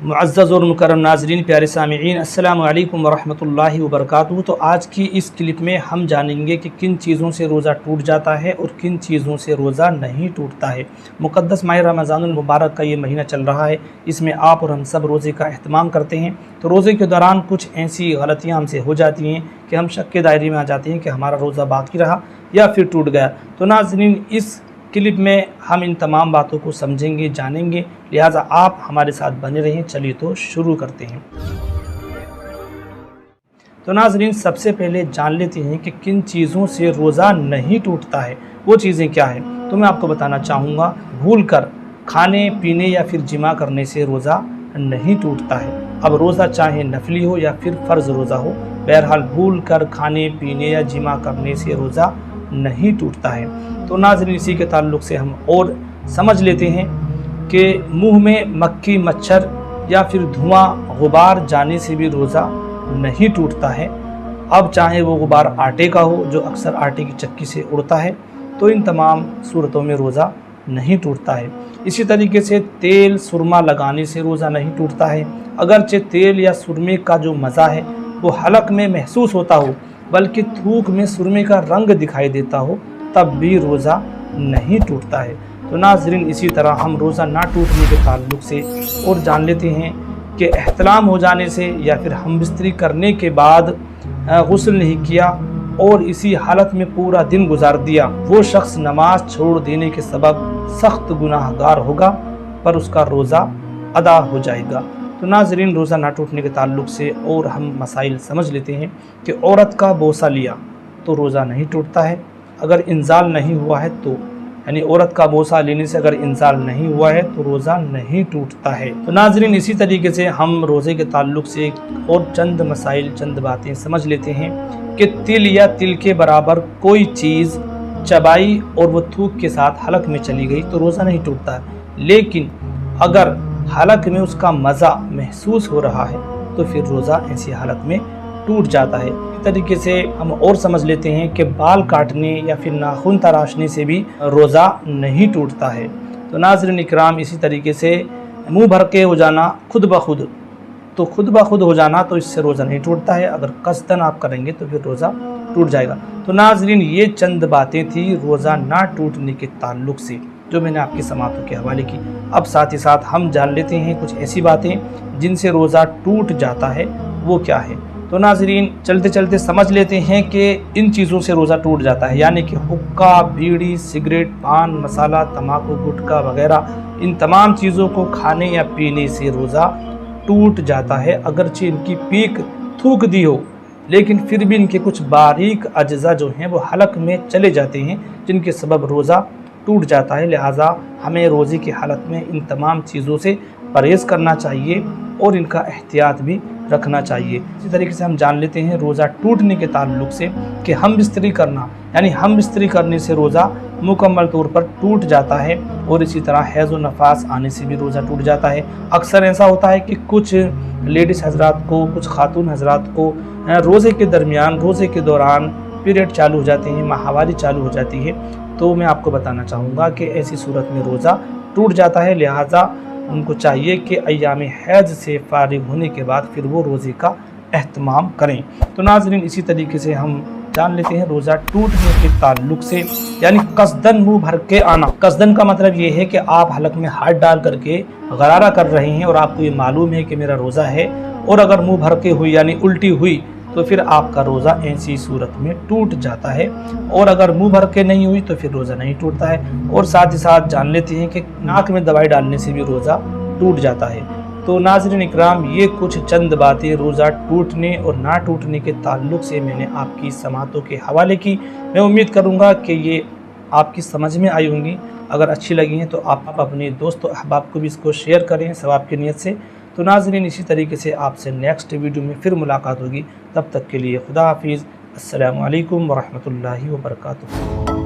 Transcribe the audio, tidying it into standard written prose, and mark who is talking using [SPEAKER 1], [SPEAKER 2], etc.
[SPEAKER 1] मुअज़्ज़ज़ और मुकर्रम नाज़रीन, प्यारे सामिईन, अस्सलामु अलैकुम वरहमतुल्लाहि वबरकातुहू। तो आज की इस क्लिप में हम जानेंगे कि किन चीज़ों से रोज़ा टूट जाता है और किन चीज़ों से रोज़ा नहीं टूटता है। मुक़द्दस माह रमज़ानुल मुबारक का ये महीना चल रहा है, इसमें आप और हम सब रोज़े का अहतमाम करते हैं। तो रोज़े के दौरान कुछ ऐसी गलतियाँ हमसे हो जाती हैं कि हम शक के दायरे में आ जाते हैं कि हमारा रोज़ा बाकी रहा या फिर टूट गया। तो नाज़रीन, इस क्लिप में हम इन तमाम बातों को समझेंगे, जानेंगे, लिहाजा आप हमारे साथ बने रहें। चलिए तो शुरू करते हैं। तो नाज़रीन, सबसे पहले जान लेते हैं कि किन चीज़ों से रोज़ा नहीं टूटता है। वो चीज़ें क्या हैं तो मैं आपको बताना चाहूँगा। भूलकर खाने पीने या फिर जिमा करने से रोज़ा नहीं टूटता है। अब रोज़ा चाहे नफली हो या फिर फ़र्ज़ रोज़ा हो, बहरहाल भूल कर खाने पीने या जिमा करने से रोज़ा नहीं टूटता है। तो नाज़रीन, इसी के ताल्लुक़ से हम और समझ लेते हैं कि मुंह में मक्खी मच्छर या फिर धुआं गुबार जाने से भी रोज़ा नहीं टूटता है। अब चाहे वो गुबार आटे का हो, जो अक्सर आटे की चक्की से उड़ता है, तो इन तमाम सूरतों में रोज़ा नहीं टूटता है। इसी तरीके से तेल सुरमा लगाने से रोज़ा नहीं टूटता है। अगरचे तेल या सुरमे का जो मज़ा है वो हलक में महसूस होता हो, बल्कि थूक में सुरमे का रंग दिखाई देता हो, तब भी रोज़ा नहीं टूटता है। तो नाज़रीन, इसी तरह हम रोज़ा ना टूटने के ताल्लुक़ से और जान लेते हैं कि एहतलाम हो जाने से या फिर हम बिस्तरी करने के बाद गुस्ल नहीं किया और इसी हालत में पूरा दिन गुजार दिया, वो शख्स नमाज छोड़ देने के सबब सख्त गुनाहगार होगा, पर उसका रोज़ा अदा हो जाएगा। तो नाज़रीन, रोज़ा ना टूटने के ताल्लुक़ से और हम मसाइल समझ लेते हैं कि औरत का बोसा लिया तो रोज़ा नहीं टूटता है। अगर इंजाल नहीं हुआ है तो, यानी औरत का बोसा लेने से अगर इंजाल नहीं हुआ है तो रोज़ा नहीं टूटता है। तो नाज़रीन, इसी तरीके से हम रोज़े के ताल्लुक़ से और चंद मसाइल, चंद बातें समझ लेते हैं कि तिल या तिल के बराबर कोई चीज़ चबाई और वो थूक के साथ हलक में चली गई तो रोज़ा नहीं टूटता है। लेकिन अगर हलक में उसका मज़ा महसूस हो रहा है तो फिर रोज़ा ऐसी हालत में टूट जाता है। इस तरीके से हम और समझ लेते हैं कि बाल काटने या फिर नाखून तराशने से भी रोज़ा नहीं टूटता है। तो नाज़रीन इकराम, इसी तरीके से मुंह भर के हो जाना खुद ब खुद, तो खुद ब खुद हो जाना तो इससे रोज़ा नहीं टूटता है। अगर कसदन आप करेंगे तो फिर रोज़ा टूट जाएगा। तो नाज़रीन, ये चंद बातें थी रोज़ा ना टूटने के ताल्लुक़ से जो मैंने आपकी समातों के हवाले की। अब साथ ही साथ हम जान लेते हैं कुछ ऐसी बातें जिनसे रोज़ा टूट जाता है, वो क्या है। तो नाज़रीन, चलते चलते समझ लेते हैं कि इन चीज़ों से रोज़ा टूट जाता है, यानी कि हुक्का, बीड़ी, सिगरेट, पान मसाला, तम्बाकू, गुटखा वगैरह, इन तमाम चीज़ों को खाने या पीने से रोज़ा टूट जाता है। अगरचे इनकी पीक थूक दी हो, लेकिन फिर भी इनके कुछ बारीक अज्जा जो हैं वो हलक में चले जाते हैं, जिनके सबब रोज़ा टूट जाता है। लिहाजा हमें रोज़े की हालत में इन तमाम चीज़ों से परहेज़ करना चाहिए और इनका एहतियात भी रखना चाहिए। इसी तरीके से हम जान लेते हैं रोज़ा टूटने के ताल्लुक़ से कि हम बिस्तरी करना, यानी हम बिस्तरी करने से रोज़ा मुकम्मल तौर पर टूट जाता है। और इसी तरह हैज़ व नफास आने से भी रोज़ा टूट जाता है। अक्सर ऐसा होता है कि कुछ लेडीज़ हज़रात को, कुछ खातून हज़रात को रोज़े के दरमियान, रोज़े के दौरान पीरियड चालू हो जाते हैं, माहवारी चालू हो जाती है। तो मैं आपको बताना चाहूँगा कि ऐसी सूरत में रोज़ा टूट जाता है। लिहाजा उनको चाहिए कि अय्याम हैज़ से फारिग होने के बाद फिर वो रोज़े का एहतमाम करें। तो नाज़रीन, इसी तरीके से हम जान लेते हैं रोज़ा टूटने के ताल्लुक़ से, यानी कसदन मुँह भर के आना। कसदन का मतलब ये है कि आप हलक में हाथ डाल करके गरारा कर रहे हैं और आपको ये मालूम है कि मेरा रोज़ा है, और अगर मुँह भर के हुई यानी उल्टी हुई तो फिर आपका रोज़ा ऐसी सूरत में टूट जाता है। और अगर मुंह भर के नहीं हुई तो फिर रोज़ा नहीं टूटता है। और साथ ही साथ जान लेते हैं कि नाक में दवाई डालने से भी रोज़ा टूट जाता है। तो नाज़रीन इकराम, ये कुछ चंद बातें रोज़ा टूटने और ना टूटने के ताल्लुक़ से मैंने आपकी समातों के हवाले की। मैं उम्मीद करूँगा कि ये आपकी समझ में आई होंगी। अगर अच्छी लगी हैं तो आप अपने दोस्तों अहबाब को भी इसको शेयर करें सवाब की नीयत से। तो नाज़रीन, इसी तरीके से आपसे नेक्स्ट वीडियो में फिर मुलाकात होगी। तब तक के लिए खुदा हाफिज़। अस्सलामु अलैकुम वरहमतुल्लाहि वबरकातुहू।